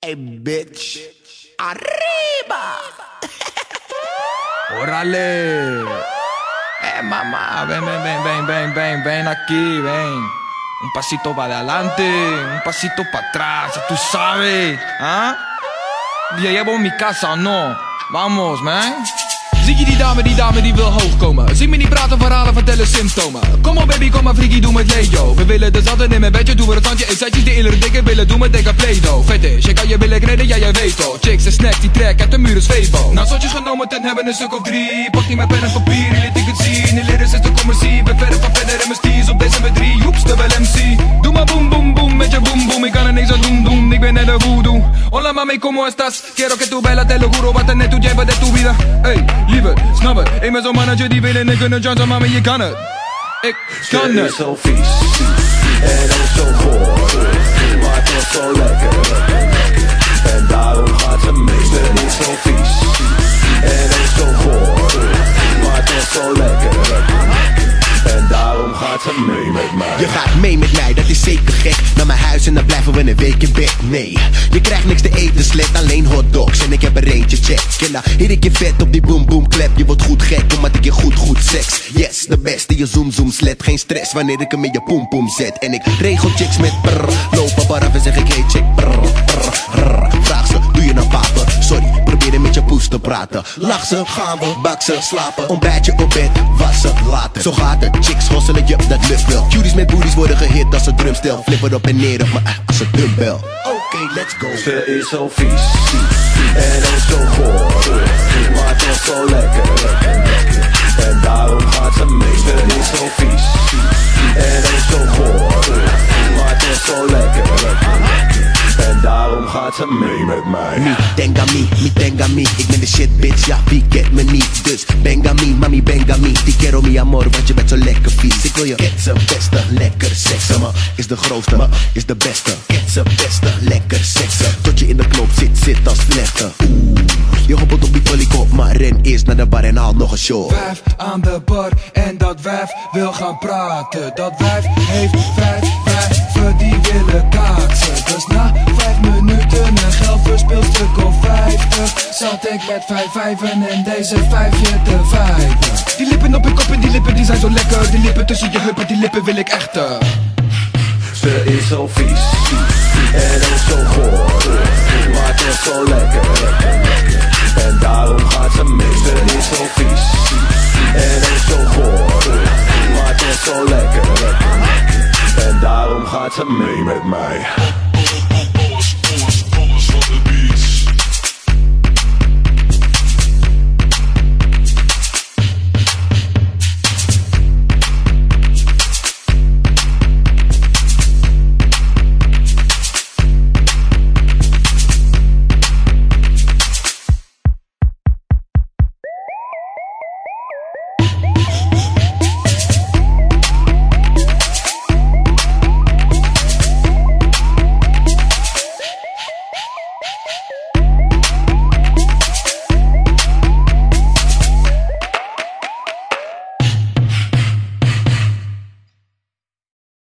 Hey bitch, arriba. Órale. Mamá, ven aquí, ven. Un pasito para adelante, un pasito para atrás, ya tú sabes. ¿Ah? ¿Ya llevo mi casa o no? Vamos, man. Zie je die dame die wil hoog komen. Zie me niet praten, verhalen, vertellen symptomen. Kom op baby, kom maar freaky, doe met Leo. We willen dus altijd in mijn bedje, doen we het tandje. Inzetjes die eerder dikke willen doen met dikke Play-Doh. Fetish, je kan je billen kneden, ja jij weet al. Chicks en snacks die trek uit de muur is Febo. Nou zotjes genomen, ten hebben een stuk of 3. Pak die met pen en papier, die liet ik het zien. Die leren is de commercie, ben verder van verder in mijn steez. Op deze met 3, joeps, de wel MC. Doe maar boom boom boom, met je boom boom. Ik kan er niks aan doen, ik ben net een voodoo. Hola mami, ¿cómo estás? Quiero que tú bailas, te lo juro, wat net tu lleva de tu vida. Hey, lieve, snap het. Ik ben zo'n mannetje die willen en kunnen jansen, mami, je kan het. Ik kan het. Ze is zo vies en ook zo goor, maar toch zo lekker. En daarom gaat ze mee. Ze is zo vies en ook zo goor, maar toch zo lekker. En daarom gaat ze mee met mij. Je gaat mee met mij, dat is zeker gek. Naar mijn huis en dan blijven we een week in bed. Nee, je krijgt niks te eten, slet alleen hotdogs. En ik heb er eentje, check. En nou, hier ik je vet op die boom boom klep. Je wordt goed gek, omdat ik je goed seks. Yes, de beste, je zoom slet. Geen stress wanneer ik hem in je poem poem zet. En ik regel chicks met prrr. Lopen bar af en zeg ik hey chick prrr, prrr, prrr. Vraag ze, doe je nou papen? Sorry, probeer met je poes te praten. Lach ze, gaan we, bak ze, slapen. Ontbijtje op bed, wassen, later. Zo gaat het, chicks hosselen je, dat lukt wel. Cuties met booties worden gehit als een drumstel. Flippen op en neer op me als een dumbbell. Oké, let's go. Ze is zo vies en ook zo goor, maar toch zo lekker. En daarom gaat ze mee. Ze is zo vies en ook zo goor, maar toch zo lekker. En daarom gaat ze mee met mij. Mi tenga mi. Ik ben de shit bitch, ja wie kent me niet. Dus bengami, mami bengami. Die quiero mi amor, want je bent zo lekker vies. Ik wil je get z'n beste, lekker seksen. Me is de grootste, me is de beste. Get z'n beste, lekker seksen. Tot je in de knop zit als vlechten. Je hoppelt op die polikop, maar ren eerst naar de bar en haal nog een shot. 5 aan de bar en dat wijf wil gaan praten. Dat wijf heeft 5 wijven die willen kaatsen. Dus na 5 minuten een geld verspild stuk of 50 zat ik met 5 vijven en deze 5 je te vijven. Die lippen op je kop en die lippen die zijn zo lekker. Die lippen tussen je heupen, die lippen wil ik echter. Ze is zo vies en ook zo goor,